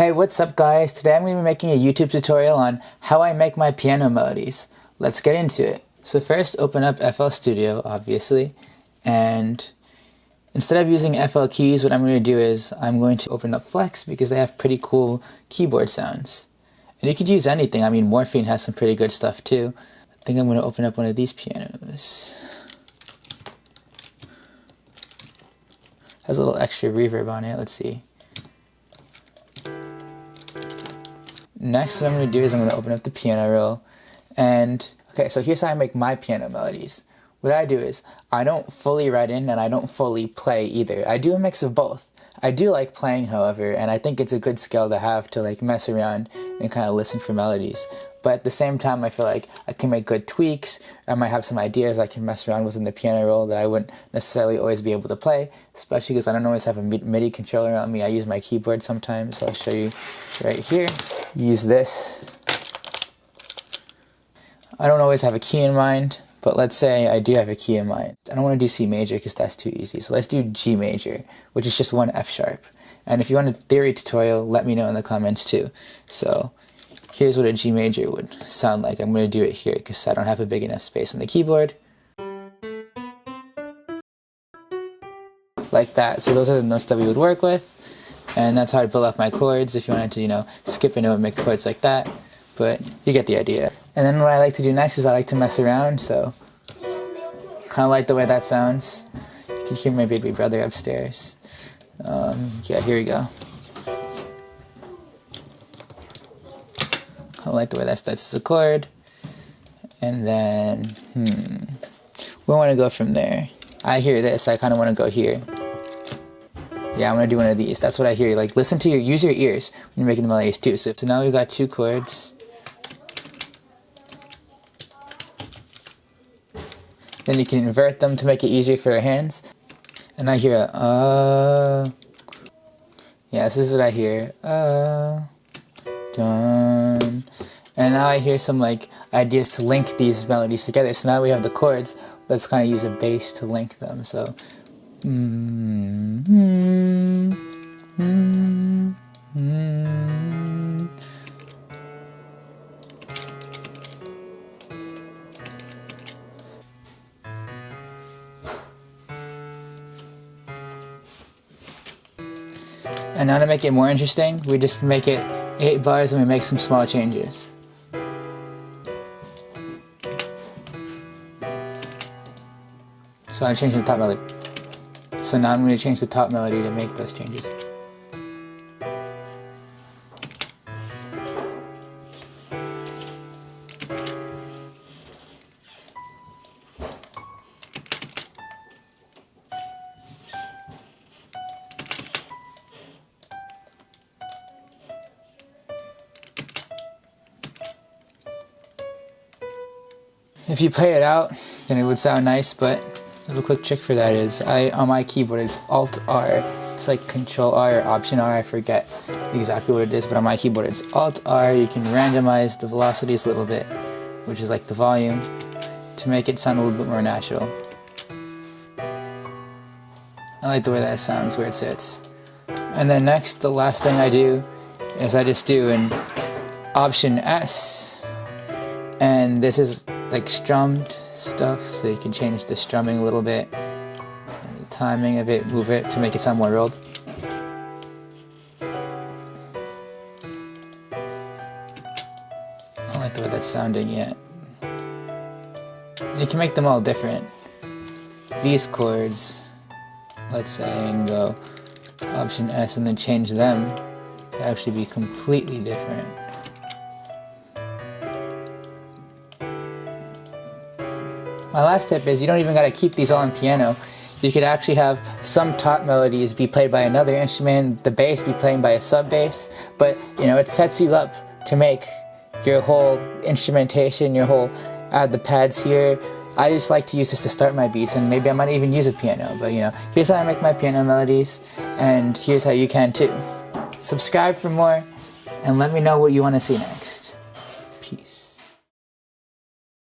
Hey, what's up guys? Today I'm going to be making a YouTube tutorial on how I make my piano melodies. Let's get into it. So first open up FL Studio, obviously, and instead of using FL keys, what I'm going to do is I'm going to open up Flex because they have pretty cool keyboard sounds. And you could use anything. I mean, Morphine has some pretty good stuff too. I think I'm going to open up one of these pianos. Has a little extra reverb on it. Let's see. Next, what I'm going to do is I'm going to open up the piano roll, and okay, so here's how I make my piano melodies. What I do is I don't fully write in and I don't fully play either. I do a mix of both. I do like playing, however, and I think it's a good skill to have to like mess around and kind of listen for melodies. But at the same time, I feel like I can make good tweaks. I might have some ideas I can mess around with in the piano roll that I wouldn't necessarily always be able to play, especially because I don't always have a MIDI controller on me. I use my keyboard sometimes, so I'll show you right here. Use this. I don't always have a key in mind, but let's say I do have a key in mind. I don't want to do C major because that's too easy, so let's do G major, which is just one F sharp. And if you want a theory tutorial, let me know in the comments too. So here's what a G major would sound like. I'm going to do it here because I don't have a big enough space on the keyboard. Like that. So those are the notes that we would work with. And that's how I build off my chords. If you wanted to, skip a note and make chords like that. But you get the idea. And then what I like to do next is I like to mess around. So kind of like the way that sounds. You can hear my baby brother upstairs. Yeah, here we go. Kind of like the way that starts as a chord. And then, we want to go from there. I hear this, I kind of want to go here. Yeah, I'm going to do one of these. That's what I hear. Like, use your ears when you're making the melodies too. So now we've got two chords. Then you can invert them to make it easier for your hands. And I hear a, yeah, this is what I hear. Dun. And now I hear some like ideas to link these melodies together. So now we have the chords. Let's kind of use a bass to link them. So, and now to make it more interesting, we just make it 8 bars and we make some small changes. So I'm changing the top melody. So now I'm going to change the top melody to make those changes. If you play it out, then it would sound nice, but a little quick trick for that is, on my keyboard it's Alt-R. It's like Control-R or Option-R, I forget exactly what it is, but on my keyboard it's Alt-R. You can randomize the velocities a little bit, which is like the volume, to make it sound a little bit more natural. I like the way that sounds where it sits. And then next, the last thing I do is I just do an Option S, and this is like strummed stuff, so you can change the strumming a little bit and the timing of it, move it to make it sound more rolled. I don't like the way that's sounding yet. And you can make them all different. These chords, let's say, and go Option S and then change them to actually be completely different. My last tip is you don't even got to keep these all on piano. You could actually have some top melodies be played by another instrument, the bass be played by a sub bass, but it sets you up to make your whole instrumentation, your whole add the pads here. I just like to use this to start my beats, and maybe I might even use a piano, but here's how I make my piano melodies, and here's how you can too. Subscribe for more, and let me know what you want to see next.